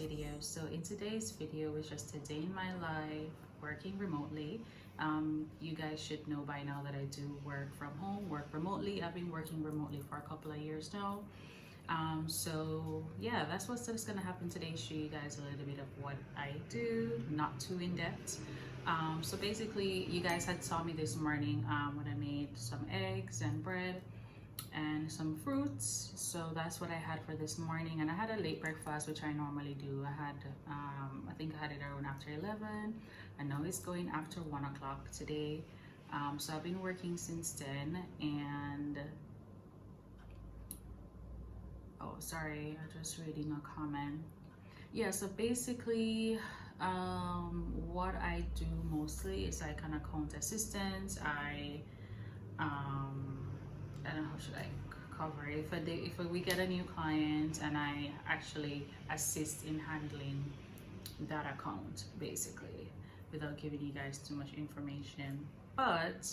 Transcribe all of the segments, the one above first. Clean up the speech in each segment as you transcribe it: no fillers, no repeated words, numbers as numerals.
video. So in today's video is just a day in my life working remotely. You guys should know by now that I do work from home, work remotely. I've been working remotely for a couple of years now. So yeah, that's what's just gonna happen today. Show you guys a little bit of what I do, not too in depth. So basically, you guys had saw me this morning when I made some eggs and bread and some fruits. So that's what I had for this morning, and I had a late breakfast, which I normally do. I think I had it around after 11, and now it's going after 1 o'clock today. So I've been working since then, and oh sorry, I just reading a comment. Yeah, so basically what I do mostly is I kind of account assistance. I don't know how should I cover it. If we get a new client, and I actually assist in handling that account, basically, without giving you guys too much information. But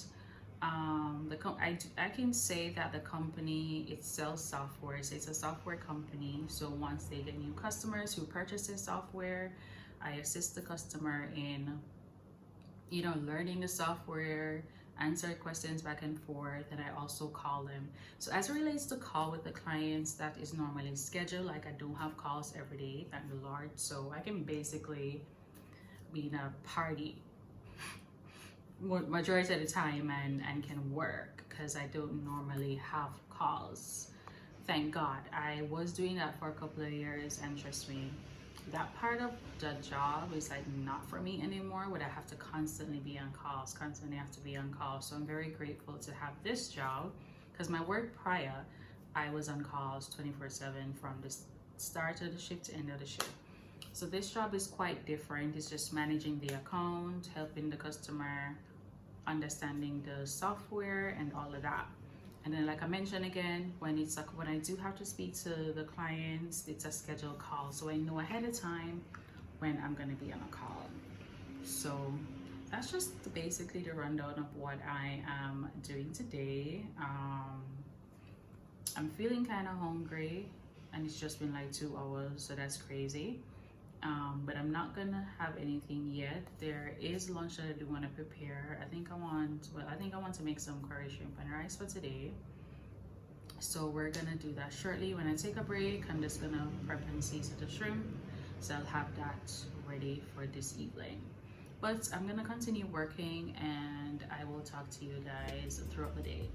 I can say that the company, it sells software, so it's a software company. So once they get new customers who purchase their software, I assist the customer in, you know, learning the software, answer questions back and forth, and I also call them. So as it relates to call with the clients, that is normally scheduled. Like, I don't have calls every day, thank the Lord. So I can basically be in a party majority of the time and can work, because I don't normally have calls, thank God. I was doing that for a couple of years, and trust me, that part of the job is like not for me anymore, where I have to constantly be on calls, So I'm very grateful to have this job, because my work prior, I was on calls 24/7 from the start of the shift to end of the shift. So this job is quite different. It's just managing the account, helping the customer, understanding the software and all of that. And then, like I mentioned again, when I do have to speak to the clients, it's a scheduled call, so I know ahead of time when I'm going to be on a call. So that's just basically the rundown of what I am doing today. I'm feeling kind of hungry, and it's just been like 2 hours, so that's crazy. But I'm not gonna have anything yet. There is lunch that I do want to prepare. I think I want to make some curry shrimp and rice for today. So we're gonna do that shortly. When I take a break, I'm just gonna prep and season the shrimp, so I'll have that ready for this evening. But I'm gonna continue working, and I will talk to you guys throughout the day.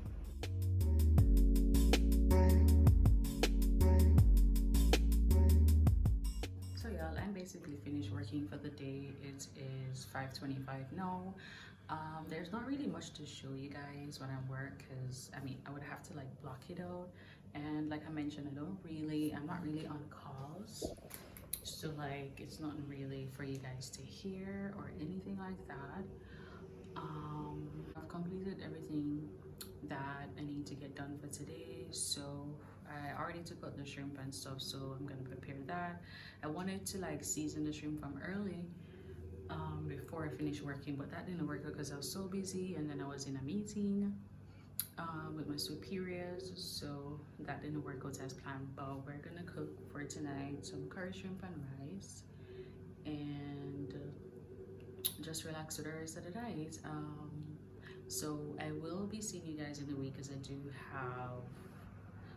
I'm basically finished working for the day. It is 5:25 now. There's not really much to show you guys when I work, because I mean, I would have to like block it out, and like I mentioned, I'm not really on calls, so like it's not really for you guys to hear or anything like that. I've completed everything that I need to get done for today, so I already took out the shrimp and stuff, so I'm gonna prepare that. I wanted to like season the shrimp from early before I finished working, but that didn't work out because I was so busy, and then I was in a meeting with my superiors, so that didn't work out as planned. But we're gonna cook for tonight some curry shrimp and rice, and just relax for the rest of the night. So I will be seeing you guys in the week, because I do have,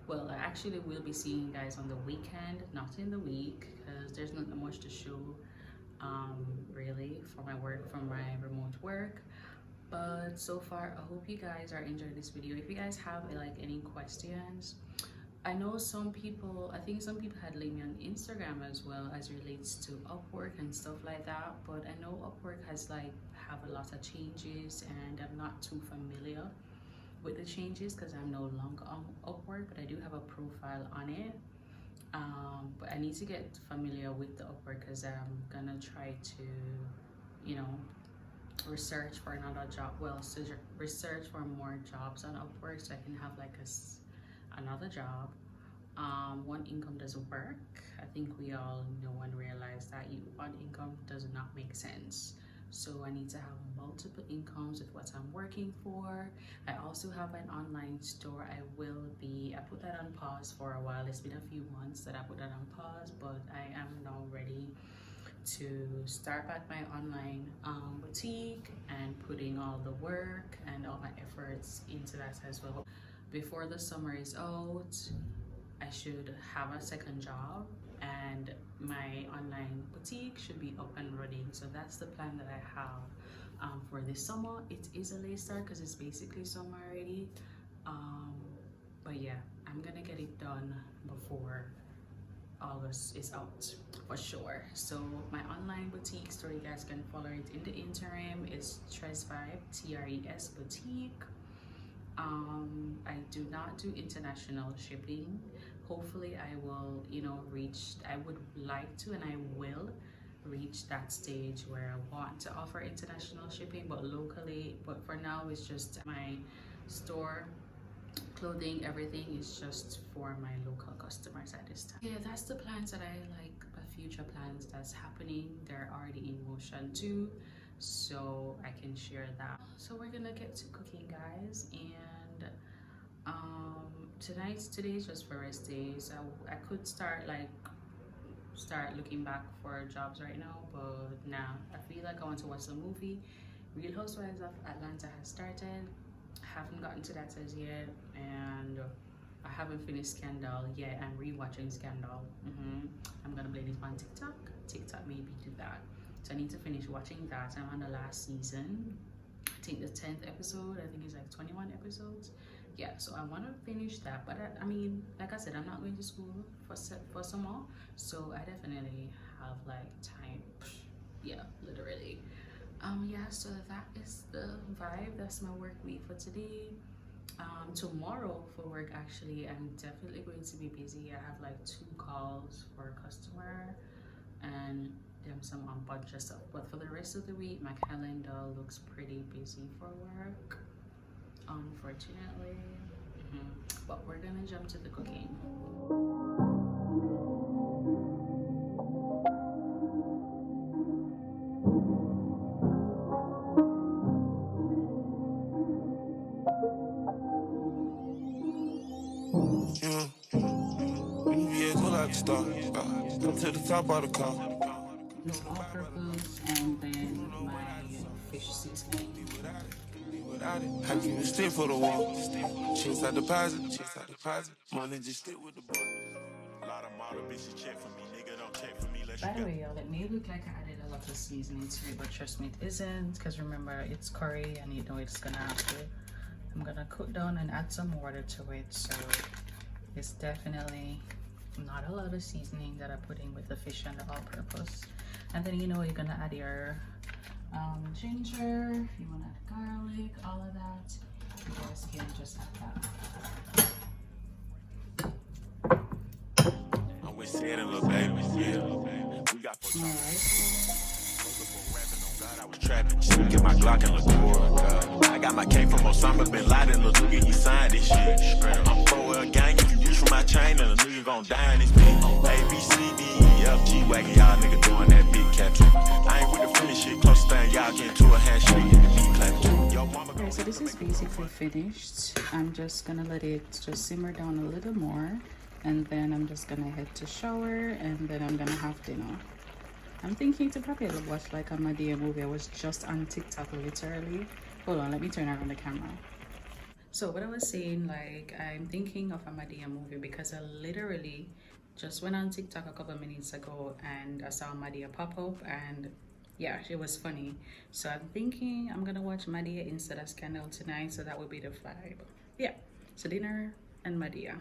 well, I actually will be seeing you guys on the weekend, not in the week, because there's not much to show really from my remote work. But so far, I hope you guys are enjoying this video. If you guys have like any questions, I know I think some people had linked me on Instagram as well, as relates to Upwork and stuff like that. But I know Upwork has have a lot of changes, and I'm not too familiar with the changes, because I'm no longer on Upwork, but I do have a profile on it. But I need to get familiar with the Upwork, because I'm gonna try to, you know, research for another job. Well, research for more jobs on Upwork, so I can have like another job. One income doesn't work. I think we all know and realize that one income does not make sense. So I need to have multiple incomes with what I'm working for. I also have an online store. I put that on pause for a while. It's been a few months that I put that on pause, but I am now ready to start back my online boutique and putting all the work and all my efforts into that as well. Before the summer is out, I should have a second job and my online boutique should be up and running. So that's the plan that I have for this summer. It is a late start because it's basically summer already. But yeah, I'm gonna get it done before August is out for sure. So my online boutique store, you guys can follow it in the interim, is Tres Vibe, TRES boutique. I do not do international shipping. Hopefully I will, I would like to, and I will reach that stage where I want to offer international shipping, but locally. But for now, it's just my store, clothing, everything is just for my local customers at this time. Yeah, that's the plans that I like, my future plans that's happening. They're already in motion too, so I can share that. So we're gonna get to cooking, guys, and today is just for rest days. I could start looking back for jobs right now, but nah, I feel like I want to watch the movie. Real Housewives of Atlanta has started. Haven't gotten to that as yet, and I haven't finished Scandal yet. I'm rewatching Scandal. I'm gonna blame it on TikTok maybe do that. So I need to finish watching that. I'm on the last season. I think the 10th episode. I think it's like 21 episodes. Yeah, so I want to finish that, but I mean, like I said, I'm not going to school for summer, so I definitely have like time. Yeah, literally. Yeah, so that is the vibe. That's my work week for today. Tomorrow for work, actually, I'm definitely going to be busy. I have like 2 calls for a customer and then some bunch of stuff, but for the rest of the week, my calendar looks pretty busy for work, unfortunately. But we're gonna jump to the cooking. Come to the top of the car. No all-purpose, and then my fish seasoning. I keep it stick for the wall. Checks out deposit. Money just stick with the boy. A lot of model bitches check for me, nigga don't check for me. By the way, y'all, it may look like I added a lot of seasoning to it, but trust me, it isn't. Because remember, it's curry, and you know it's gonna have to. I'm gonna cook down and add some water to it, so it's definitely not a lot of seasoning that I put in with the fish and the all-purpose. And then you're gonna add your ginger, you want to add garlic, all of that. You guys can just add that. I'm with Santa, little baby. We got I was trapping, just get my Glock and look forward. I got my cake from Osama bin Laden, look nigga, he signed this shit. I'm for a gang, if you reach for my chain, and a nigga gon' die in this bitch. A, B, C, D, E, F, G, wagon, y'all nigga doing that big capture. I ain't with the finish shit, close thing, y'all get to a handshake, and the beat clap. Okay, so this is basically finished. I'm just gonna let it just simmer down a little more, and then I'm just gonna head to shower, and then I'm gonna have dinner. I'm thinking to probably watch like a Madea movie. I was just on TikTok literally. Hold on, let me turn around the camera. So what I was saying, like, I'm thinking of a Madea movie because I literally just went on TikTok a couple of minutes ago and I saw Madea pop up, and yeah, it was funny. So I'm thinking I'm gonna watch Madea instead of Scandal tonight, so that would be the vibe. Yeah, so dinner and Madea.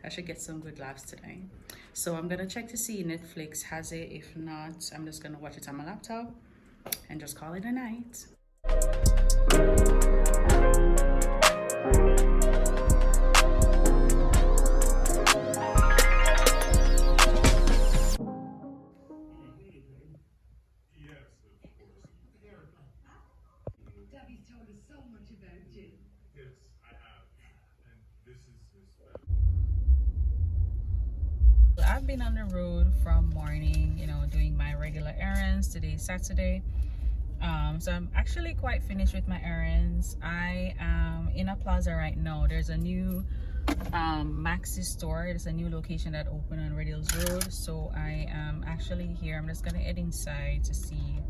I should get some good laughs tonight. So I'm gonna check to see Netflix has it. If not, I'm just gonna watch it on my laptop and just call it a night. I've been on the road from morning, doing my regular errands. Today is Saturday, So I'm actually quite finished with my errands. I am in a plaza right now. There's a new Maxi store. There's a new location that opened on Red Hills Road. So I am actually here. I'm just gonna head inside to see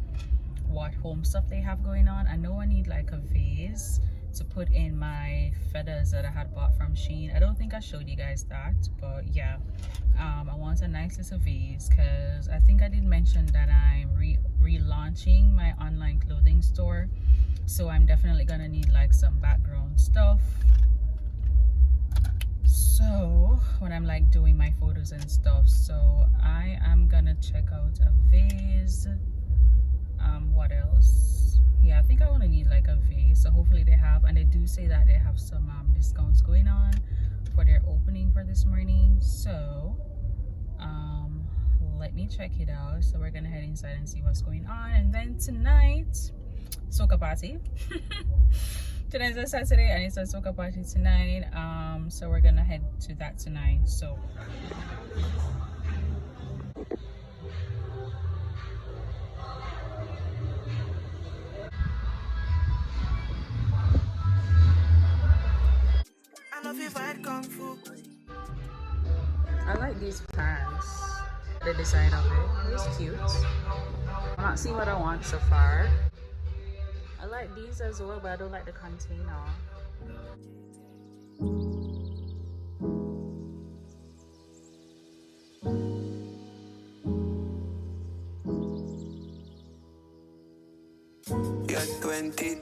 what home stuff they have going on. I know I need like a vase to put in my feathers that I had bought from Shein. I don't think I showed you guys that, but yeah, I want a nice little vase because I think I did mention that I'm relaunching my online clothing store, so I'm definitely gonna need like some background stuff, so when I'm like doing my photos and stuff. So I am gonna check out a vase. What else? Yeah, I think I want to need like a vase, so hopefully they have, and they do say that they have some discounts going on for their opening for this morning. So let me check it out. So we're gonna head inside and see what's going on, and then tonight, soca party. Tonight's a Saturday and it's a soca party tonight. So we're gonna head to that tonight. So I like these pants. The design of it is cute. I'm not seeing what I want so far. I like these as well, but I don't like the container. You're 22,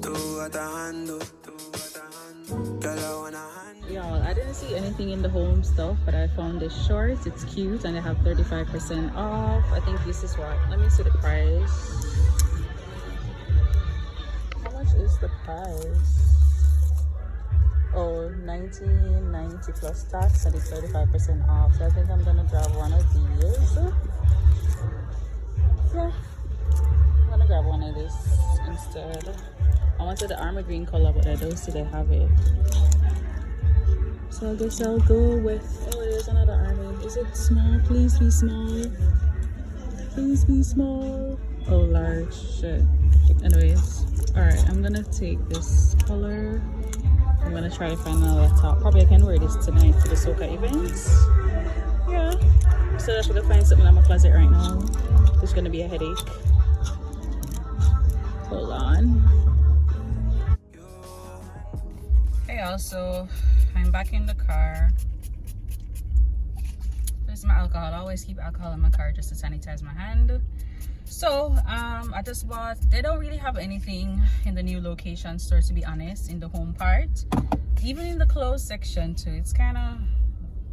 tú atajando, girl, I wanna hand. Y'all, I didn't see anything in the home stuff, but I found this short. It's cute and they have 35% off. I think this is what, let me see the price. How much is the price? Oh, $19.90 plus tax, and it's 35% off. So I think I'm gonna grab one of these. Yeah, I'm gonna grab one of this instead. I wanted the armor green color, but I don't see they have it. So I guess I'll go with, oh, there's another army. Is it small? Please be small. Please be small. Oh, large. Shit. Anyways, alright, I'm gonna take this color. I'm gonna try to find another top. Probably I can wear this tonight to the soca events. Yeah. So I'm gonna find something in my closet right now. It's gonna be a headache. Hold on. Hey, also, I'm back in the car. This is my alcohol. I always keep alcohol in my car just to sanitize my hand. So I just bought, they don't really have anything in the new location store, to be honest, in the home part. Even in the clothes section too, it's kind of,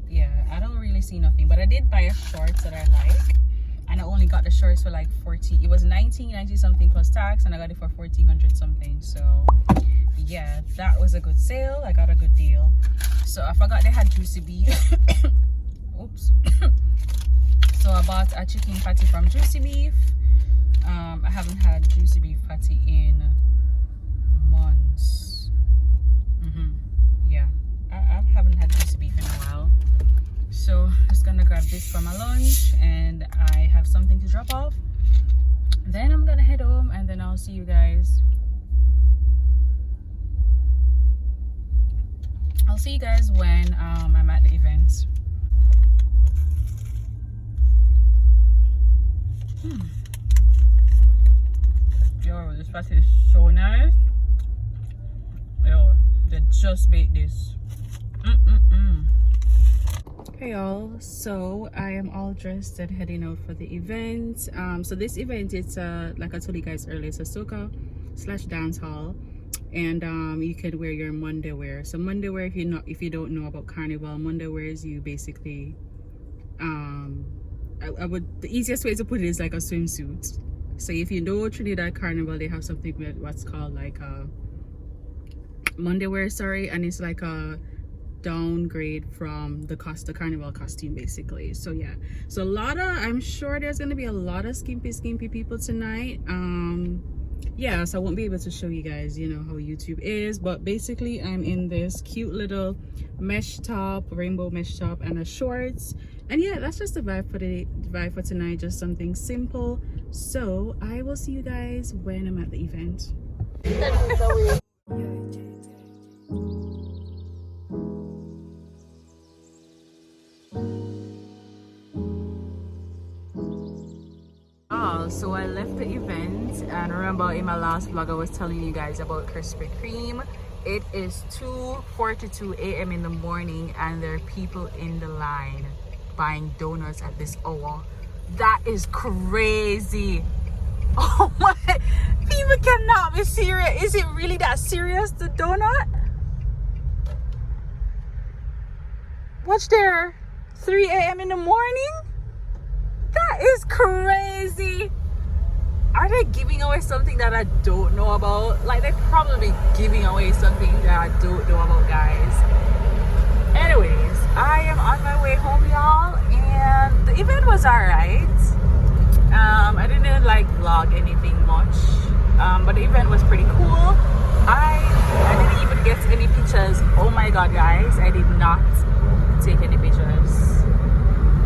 yeah, I don't really see nothing. But I did buy a shorts that I like, and I only got the shorts for like 40, it was 1990 something plus tax, and I got it for 1400 something. So yeah, that was a good sale. I got a good deal. So I forgot they had juicy beef. Oops. So I bought a chicken patty from Juicy Beef. I haven't had Juicy Beef patty in months. Yeah, I haven't had Juicy Beef in a while. So I'm just gonna grab this for my lunch, and I have something to drop off. Then I'm gonna head home, and then I'll see you guys. I'll see you guys when I'm at the event. Yo, this patty is so nice. Yo, they just baked this. Hey y'all, so I am all dressed and heading out for the event. So this event, it's like I told you guys earlier, it's a soca / dance hall, and you can wear your Monday wear. So Monday wear, if you don't know about Carnival, Monday wear is you basically the easiest way to put it is like a swimsuit. So if you know Trinidad Carnival, they have something with what's called like a Monday wear, sorry, and it's like a downgrade from the Carnival costume basically. So yeah, so I'm sure there's gonna be a lot of skimpy people tonight. Yeah, so I won't be able to show you guys, you know, how YouTube is, but basically I'm in this cute little mesh top, rainbow mesh top, and a shorts, And yeah, that's just the vibe for the vibe for tonight, just something simple. So I will see you guys when I'm at the event. So I left the event, and remember in my last vlog I was telling you guys about Krispy Kreme. It is 2:42 a.m. in the morning and there are people in the line buying donuts at this hour. That is crazy. Oh my, people cannot be serious. Is it really that serious, the donut? Watch there, 3 a.m. in the morning? That is crazy. Are they giving away something that I don't know about? Like, they're probably giving away something that I don't know about, guys. Anyways, I am on my way home, y'all, and the event was alright. I didn't like vlog anything much, but the event was pretty cool. I didn't even get any pictures. Oh my god, guys, I did not take any pictures.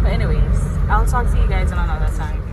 But anyways, I'll talk to you guys another time.